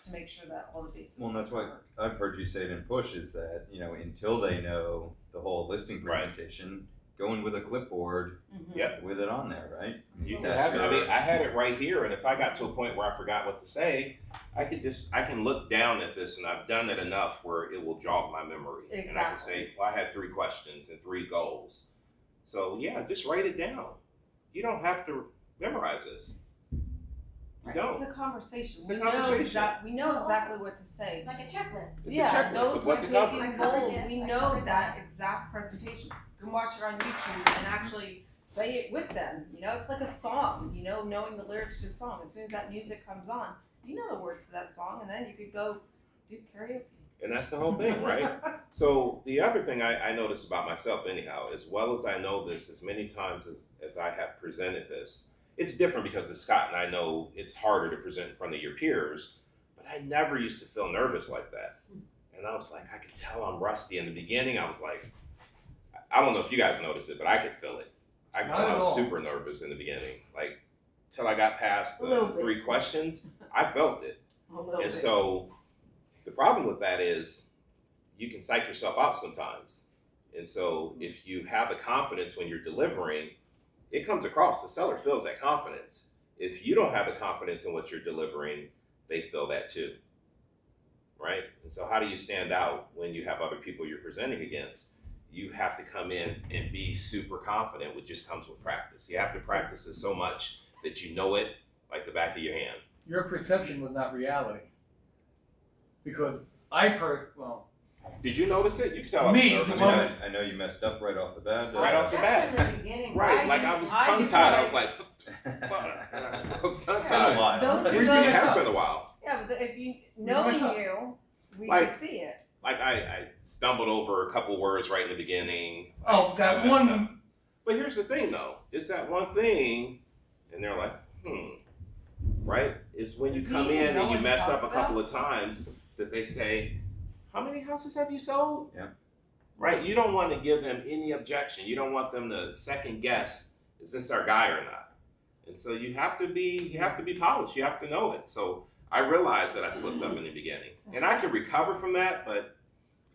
to make sure that all the bases. Well, and that's what I've heard you say it in push is that, until they know the whole listing presentation, go in with a clipboard with it on there, right? You can have it. I mean, I had it right here, and if I got to a point where I forgot what to say, I can look down at this, and I've done it enough where it will jog my memory. Exactly. And I can say, well, I had 3 questions and 3 goals. So yeah, just write it down. You don't have to memorize this. You don't. It's a conversation. It's a conversation. We know exactly what to say. Like a checklist. It's a checklist those of who are what to cover. taking gold, we know that exact presentation. You can watch it on YouTube and actually say it with them. It's like a song, knowing the lyrics to a song. As soon as that music comes on, you know the words to that song, and then you could go do karaoke. And that's the whole thing, right? So the other thing I noticed about myself anyhow, as well as I know this, as many times as I have presented this, it's different because it's Scott and I know it's harder to present in front of your peers, but I never used to feel nervous like that. And I was like, I could tell I'm rusty in the beginning. I was like, I don't know if you guys noticed it, but I could feel it. I was super nervous in the beginning, like till I got past the 3 questions, I felt it. And so the problem with that is you can psych yourself out sometimes. And so if you have the confidence when you're delivering, it comes across. The seller feels that confidence. If you don't have the confidence in what you're delivering, they feel that too, right? And so how do you stand out when you have other people you're presenting against? You have to come in and be super confident, which just comes with practice. You have to practice it so much that you know it like the back of your hand. Your perception was not reality. Because Did you notice it? You can tell I was Me, nervous. the moment- I know you messed up right off the bat. Right off the Just bat. in the beginning. Right, like I was tongue-tied. I was like, I was tongue-tied. Those It who has been a while. Yeah, but if knowing you, we Like- can see it. Like I stumbled over a couple words right in the beginning. Oh, that I messed one. up. But here's the thing though, it's that one thing, and they're like, right? It's when you Does come he even in know and you what he mess up talks a couple of times that they say, how many houses have you sold? Yeah. Right? You don't want to give them any objection. You don't want them to second guess, is this our guy or not? And so you have to be polished. You have to know it. So I realized that I slipped up in the beginning. And I can recover from that, but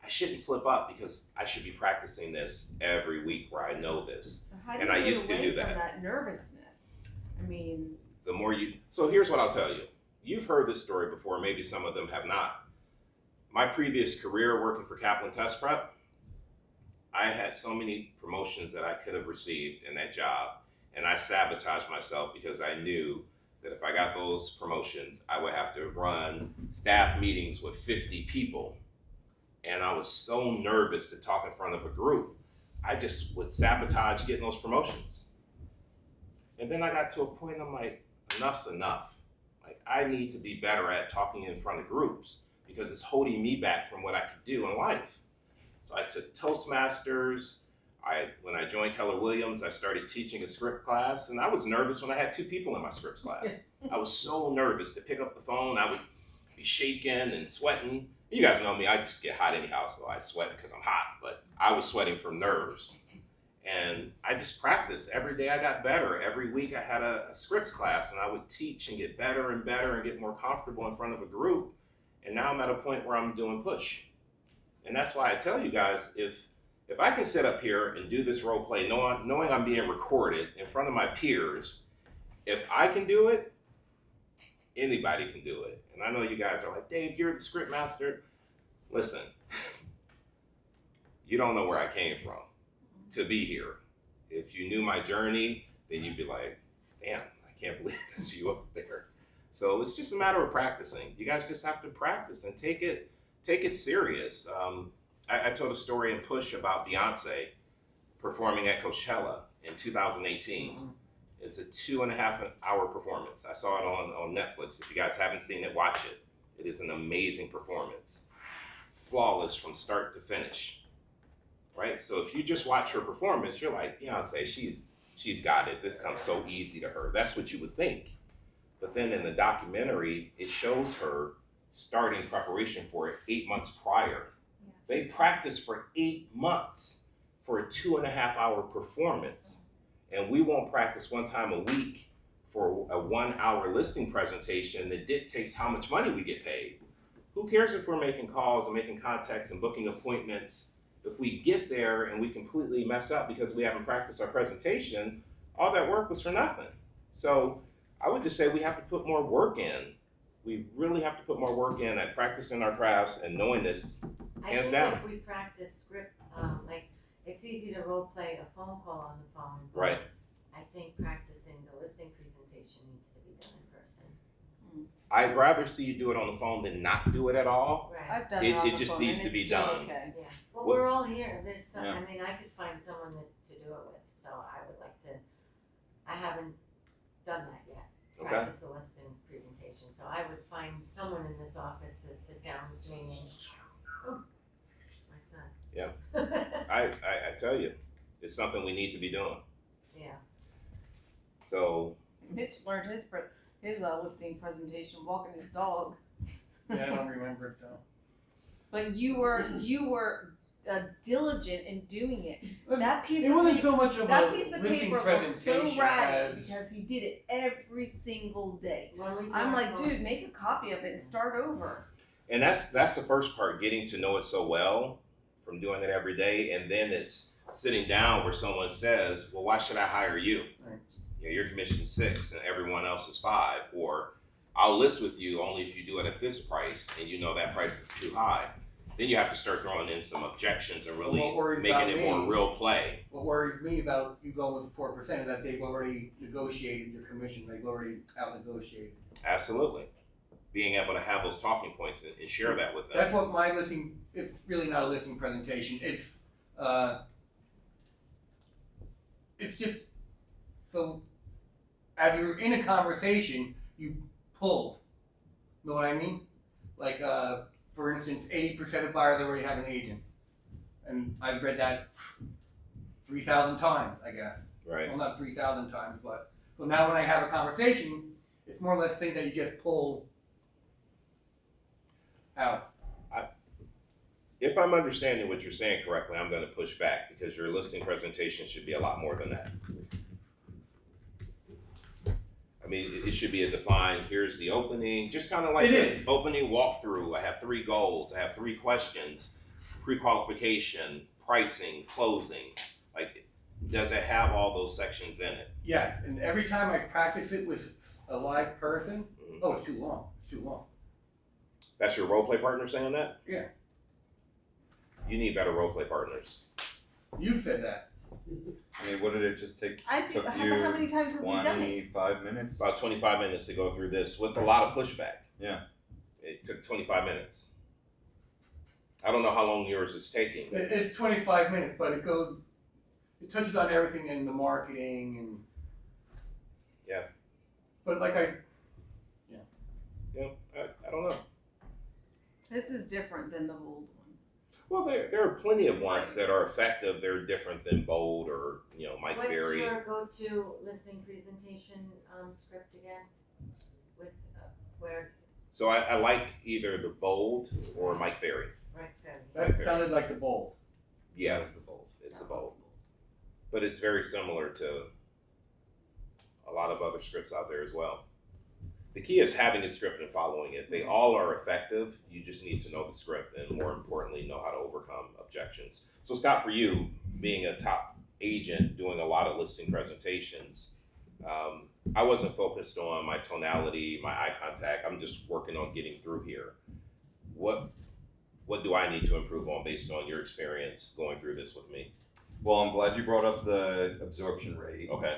I shouldn't slip up because I should be practicing this every week where I know this. So how do And you I get used to away do from that. nervousness? I mean, The more so here's what I'll tell you. You've heard this story before, maybe some of them have not. My previous career working for Kaplan Test Prep, I had so many promotions that I could have received in that job, and I sabotaged myself because I knew that if I got those promotions, I would have to run staff meetings with 50 people. And I was so nervous to talk in front of a group, I just would sabotage getting those promotions. And then I got to a point, I'm like, enough's enough. Like, I need to be better at talking in front of groups because it's holding me back from what I could do in life. So I took Toastmasters. When I joined Keller Williams, I started teaching a script class, and I was nervous when I had 2 people in my scripts class. I was so nervous to pick up the phone. I would be shaking and sweating. You guys know me, I just get hot anyhow, so I sweat because I'm hot, but I was sweating from nerves. And I just practiced. Every day I got better. Every week I had a scripts class, and I would teach and get better and better and get more comfortable in front of a group. And now I'm at a point where I'm doing push. And that's why I tell you guys, if I can sit up here and do this role play, knowing I'm being recorded in front of my peers, if I can do it, anybody can do it. And I know you guys are like, Dave, you're the script master. Listen, you don't know where I came from to be here. If you knew my journey, then you'd be like, damn, I can't believe that's you up there. So it's just a matter of practicing. You guys just have to practice and take it serious. I told a story in Push about Beyonce performing at Coachella in 2018. It's a 2.5-hour performance. I saw it on Netflix. If you guys haven't seen it, watch it. It is an amazing performance. Flawless from start to finish, right? So if you just watch her performance, you're like, Beyonce, she's got it. This comes so easy to her. That's what you would think. But then in the documentary, it shows her starting preparation for it 8 months prior. yes. They practiced for 8 months for a 2.5-hour performance. And we won't practice one time a week for a 1 hour listing presentation that dictates how much money we get paid. Who cares if we're making calls and making contacts and booking appointments? If we get there and we completely mess up because we haven't practiced our presentation, all that work was for nothing. So I would just say we have to put more work in. We really have to put more work in at practicing our crafts and knowing this hands down. I think if we practice script, like it's easy to role play a phone call on the phone. But Right. I think practicing the listing presentation needs to be done in person. I'd rather see you do it on the phone than not do it at all. Right. I've done It- it on it the just phone needs and to be it's still done. okay. Yeah. Well, What- we're all here. There's some, Yeah. I mean, I could find someone to do it with. So I would like to. I haven't done that yet. Okay. Practice the listing presentation. So I would find someone in this office to sit down with me and. Oh, my son. Yeah. I tell you, it's something we need to be doing. Yeah. So Mitch learned his listing presentation walking his dog. Yeah, I don't remember it though. But you were diligent in doing it. That piece It of wasn't paper, so much of that a piece of listing paper looked so presentation ratty as because he did it every single day. When we I'm go like, home- dude, make a copy of it and start over. and that's the first part, getting to know it so well from doing it every day, and then it's sitting down where someone says, well, why should I hire you? Right. You know, your commission's 6 and everyone else is 5, or I'll list with you only if you do it at this price and you know that price is too high. Then you have to start throwing in some objections and really What worries making about it me- more real play. What worries me about you going with 4% is that they've already negotiated your commission. They've already out-negotiated. Absolutely. Being able to have those talking points and share that with them. That's what my listing. It's really not a listing presentation. It's just so as you're in a conversation, you pull. Know what I mean? Like for instance, 80% of buyers already have an agent, and I've read that 3,000 times, I guess. Right. Well, not 3,000 times, but so now when I have a conversation, it's more or less things that you just pull out. If I'm understanding what you're saying correctly, I'm going to push back because your listing presentation should be a lot more than that. I mean, it should be a defined, here's the opening, just kind of like It this is. opening walkthrough. I have 3 goals, I have 3 questions, pre-qualification, pricing, closing. Like, does it have all those sections in it? Yes, and every time I practice it with a live person, Mhm. oh, it's too long. It's too long. That's your role play partner saying that? Yeah. You need better role play partners. You said that. I mean, what did it just take? I think, Took how you many times have we done it? 25 minutes? About 25 minutes to go through this with a lot of pushback. Yeah. It took 25 minutes. I don't know how long yours is taking. It's 25 minutes, but it touches on everything in the marketing and. Yeah. But like I don't know. This is different than the old one. Well, there are plenty of ones that are effective. They're different than Bold or, Mike What's Ferry. your go-to listing presentation script again? With where So I like either the Bold or Mike Ferry. right there. that Okay. sounded like the bowl. Yeah, That was the Bold. it's the Bold. But it's very similar to a lot of other scripts out there as well. The key is having a script and following it. They all are effective. You just need to know the script and, more importantly, know how to overcome objections. So, Scott, for you, being a top agent doing a lot of listing presentations, I wasn't focused on my tonality, my eye contact. I'm just working on getting through here. What do I need to improve on based on your experience going through this with me? Well, I'm glad you brought up the absorption rate. Okay.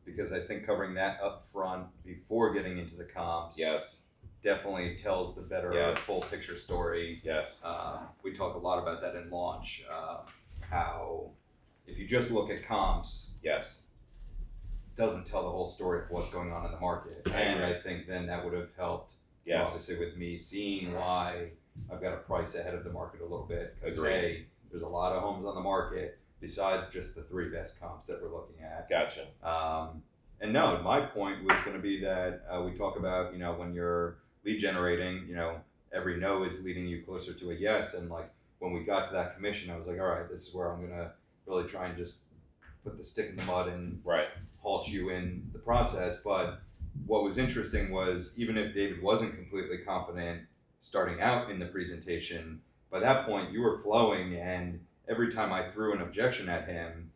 Because I think covering that up front before getting into the comps Yes. definitely tells the better Yes. full picture story. Yes. We talk a lot about that in launch, how if you just look at comps, Yes. it doesn't tell the whole story of what's going on in the market. I And agree. I think then that would have helped, Yes. obviously, with me seeing why I've got to price ahead of the market a little bit. Because, Agreed. hey, there's a lot of homes on the market besides just the 3 best comps that we're looking at. Gotcha. And no, my point was going to be that we talk about, when you're lead generating, every no is leading you closer to a yes. And like when we got to that commission, I was like, all right, this is where I'm going to really try and just put the stick in the mud and Right. halt you in the process. But what was interesting was even if David wasn't completely confident starting out in the presentation, by that point you were flowing, and every time I threw an objection at him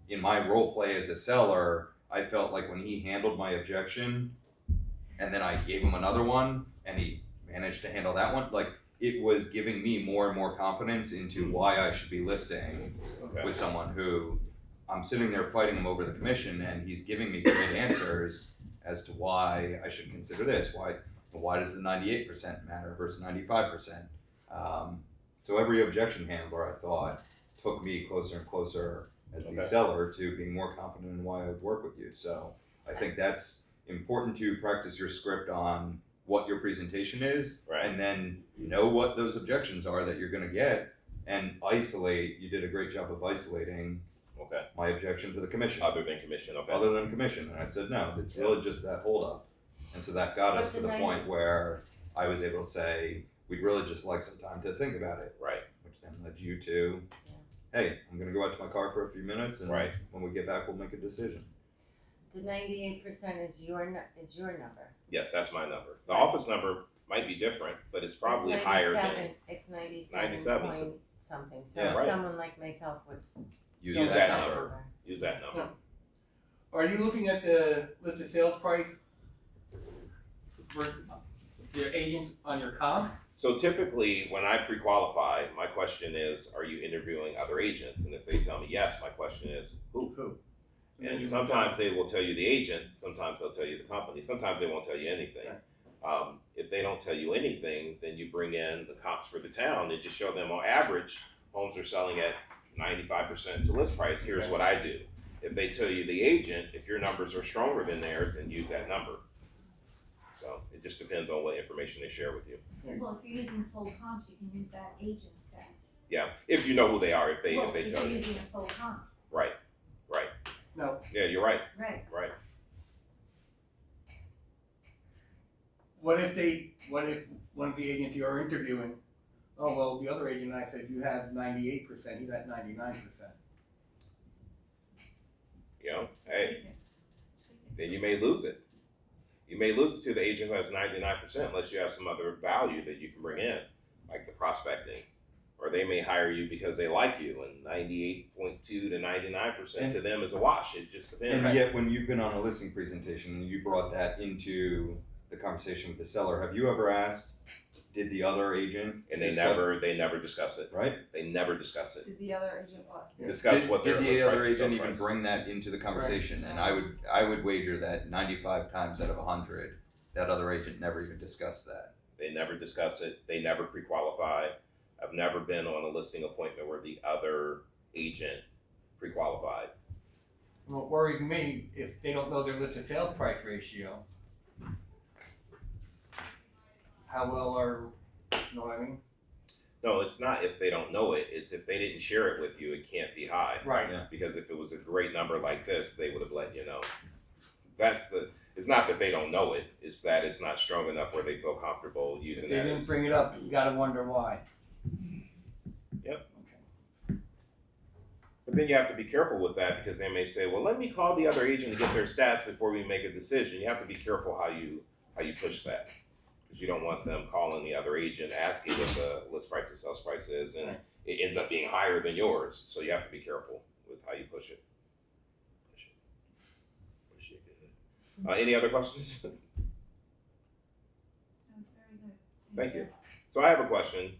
in my role play as a seller, I felt like when he handled my objection and then I gave him another one and he managed to handle that one, like it was giving me more and more confidence into why I should be listing with someone who I'm sitting there fighting him over the commission, and he's giving me great answers as to why I should consider this. Why does the 98% matter versus 95%? So every objection handler, I thought, took me closer and closer as the seller to being more confident in why I would work with you. So I think that's important to practice your script on what your presentation is, and then know what those objections are that you're going to get, and isolate. You did a great job of isolating my objection to the commission. Other than commission, Other than commission. And I said, no, it's really just that holdup. And so that got us to the point where I was able to say, we'd really just like some time to think about it. Right. Which then led you to, hey, I'm going to go out to my car for a few minutes, and when we get back, we'll make a decision. The 98% is your number. Yes, that's my number. The office number might be different, but it's probably higher than. It's 97 point something. So someone like myself would use that number. Use that number. Are you looking at the listed sales price for the agents on your comps? So typically, when I pre-qualify, my question is, are you interviewing other agents? And if they tell me yes, my question is, who? And sometimes they will tell you the agent, sometimes they'll tell you the company, sometimes they won't tell you anything. If they don't tell you anything, then you bring in the comps for the town and just show them on average, homes are selling at 95% to list price. Here's what I do. If they tell you the agent, if your numbers are stronger than theirs, then use that number. So it just depends on what information they share with you. Well, if you're using sold comps, you can use that agent stats. Yeah, if you know who they are, if they tell If you're you. using a sold comp. Right. No. Yeah, you're right. Right. What if one of the agents you're interviewing, oh well, the other agent I said you have 98%, he's at 99%. You know, hey, then you may lose it. You may lose it to the agent who has 99% unless you have some other value that you can bring in, like the prospecting. Or they may hire you because they like you, and 98.2 to 99% to them is a wash. It just depends. And yet, when you've been on a listing presentation and you brought that into the conversation with the seller, have you ever asked, did the other agent and they never discuss it. Right? They never discuss it. Did the other agent what? Discuss what their did list the other price is, agent sales even price. bring that into the conversation? And I would wager that 95 times out of 100, that other agent never even discussed that. They never discuss it. They never pre-qualify. I've never been on a listing appointment where the other agent pre-qualified. What worries me, if they don't know their listed sales price ratio, how well are, you know what I mean? No, it's not if they don't know it. It's if they didn't share it with you, it can't be high. Right. Yeah. Because if it was a great number like this, they would have let you know. It's not that they don't know it. It's that it's not strong enough where they feel comfortable using If they that didn't as. bring it up, you gotta wonder why. Yep. Okay. But then you have to be careful with that because they may say, well, let me call the other agent to get their stats before we make a decision. You have to be careful how you push that. Because you don't want them calling the other agent asking what the list price and sales price is, and it ends up being higher than yours. So you have to be careful with how you push it. Push it good. Any other questions? That was very good. Thank you. So I have a question.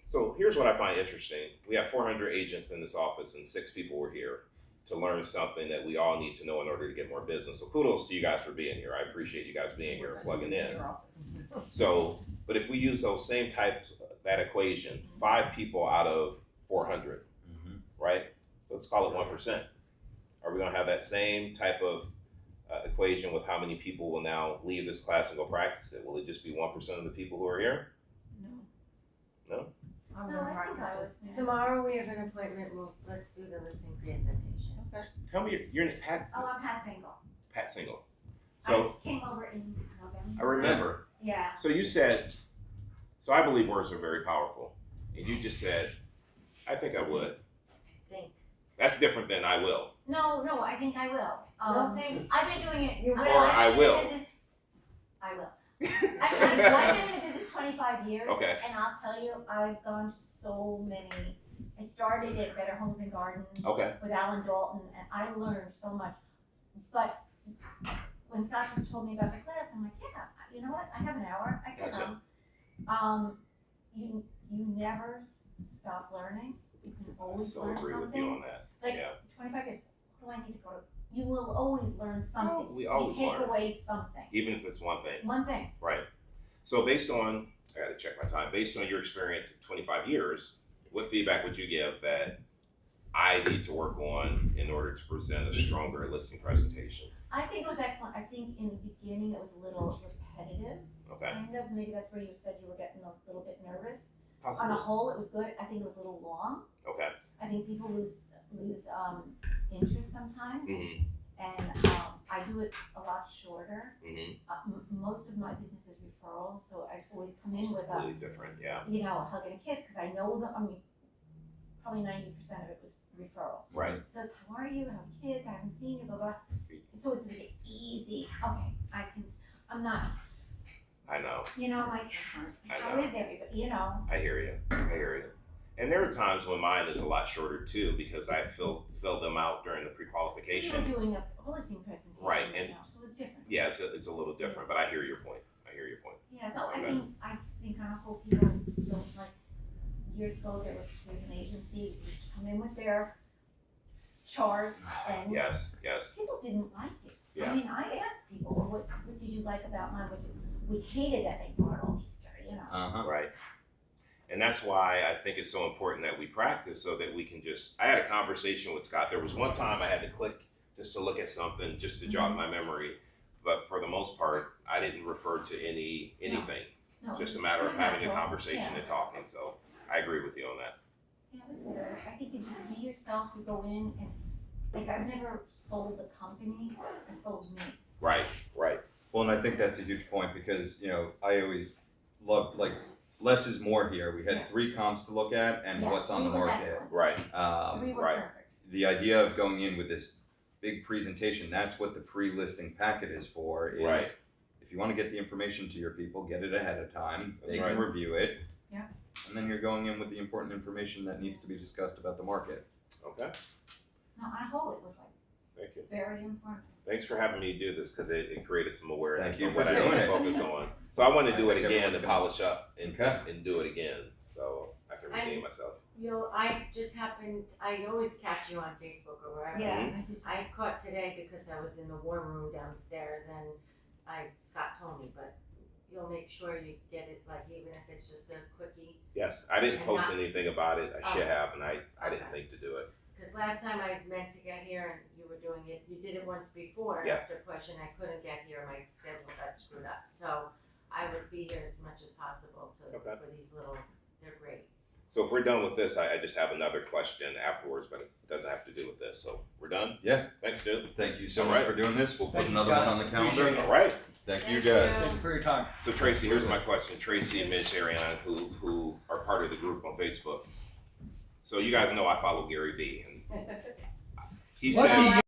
So here's what I find interesting. We have 400 agents in this office and 6 people were here to learn something that we all need to know in order to get more business. So kudos to you guys for being here. I appreciate you guys being here, plugging in. So, but if we use those same types, that equation, 5 people out of 400, right? So let's call it 1%. Are we gonna have that same type of equation with how many people will now leave this class and go practice it? Will it just be 1% of the people who are here? No? I'm No, gonna I think practice I it. would. Yeah. Tomorrow we have an appointment, let's do the listing presentation. Tell me, you're Pat. Oh, I'm Pat Single. Pat Single. So I came over in November. I remember. Yeah. So you said, so I believe words are very powerful, and you just said, I think I would. That's different than I will. No, I think I will. I've been doing it. You will. Or I will. I will. I've been in the business 25 years. Okay. And I'll tell you, I've gone to so many. I started at Better Homes and Gardens Okay. with Alan Dalton, and I learned so much. But when Scott just told me about the class, I'm like, yeah, you know what? I have an hour. I can Gotcha. come. You never stop learning. You can I always so learn agree something. with you on that. Like Yeah. 25 years. What do I need to go to? You will always learn something. Oh, we always you take learn. away something. Even if it's one thing. One thing. Right. So based on, I gotta check my time, based on your experience of 25 years, what feedback would you give that I need to work on in order to present a stronger listing presentation? I think it was excellent. I think in the beginning it was a little repetitive. Okay. Kind of. Maybe that's where you said you were getting a little bit nervous. On Possibly. a whole, it was good. I think it was a little long. Okay. I think people lose interest sometimes. Mm-hmm. And I do it a lot shorter. Mm-hmm. Most of my business is referrals, so I always come in with Completely different, yeah. a hug and a kiss, because I know them. I mean, probably 90% of it was referrals. Right. So it's, how are you? How are kids? I haven't seen you, blah, blah. So it's like easy. Okay, I'm not, I know. like, how know. is everybody, I hear you. And there are times when mine is a lot shorter too, because I fill them out during the You were pre-qualification. doing a listing presentation. Right, and- So it's different. Yeah, it's a little different, but I hear your point. Yeah, so Okay. I think on a whole people don't like, years ago, there's an agency who used to come in with their charts and Yes. people didn't like it. Yeah. I mean, I asked people, well, what did you like about mine? We hated that they brought all these, Right. And that's why I think it's so important that we practice so that we can I had a conversation with Scott. There was one time I had to click just to look at something, just to jog my memory. But for the most part, I didn't refer to anything. No, Just a it matter was of having a natural. conversation and talking. So I agree with you on that. Yeah, it was good. I think you just be yourself, you go in and, like, I've never sold the company, I sold me. Right. Well, and I think that's a huge point because, I always love, less is more here. We had Yeah. 3 comps to look at and Yes, what's on the it was market. excellent. Right. 3 were right. perfect. The idea of going in with this big presentation, that's what the pre-listing packet is for, is Right. if you want to get the information to your people, get it ahead of time. That's They can right. review it. Yeah. And then you're going in with the important information that needs to be discussed about the market. Okay. No, on a whole, it was like Thank you. very important. Thanks for having me do this because it created some awareness Thank you on for what I doing need to it. focus on. So I want to do I it think again everyone's to gonna- polish up and Okay. do it again so I can redeem myself. I just happened, I always catch you on Facebook or wherever. Yeah, I caught today because I was in the war room downstairs and Scott told me, but you'll make sure you get it, like even if it's just a quickie. Yes, I didn't And post not- anything about it. I should Oh. have, and I didn't Okay. think to do it. Cause last time I meant to get here and you were doing it, you did it once before. Yes. After push and I couldn't get here, my schedule got screwed up. So I would be here as much as possible Okay. for these they're great. So if we're done with this, I just have another question afterwards, but it doesn't have to do with this. So we're done? Yeah. Thanks, dude. Thank you so All much right. for doing this. We'll put Thank you, another Scott. one on the calendar. Appreciate it. All right. Thank you Thank guys. you. Thank you for your time. So Tracy, here's my question. Tracy and Mitch Ariane, who are part of the group on Facebook. So you guys know I follow Gary Vee, and he What says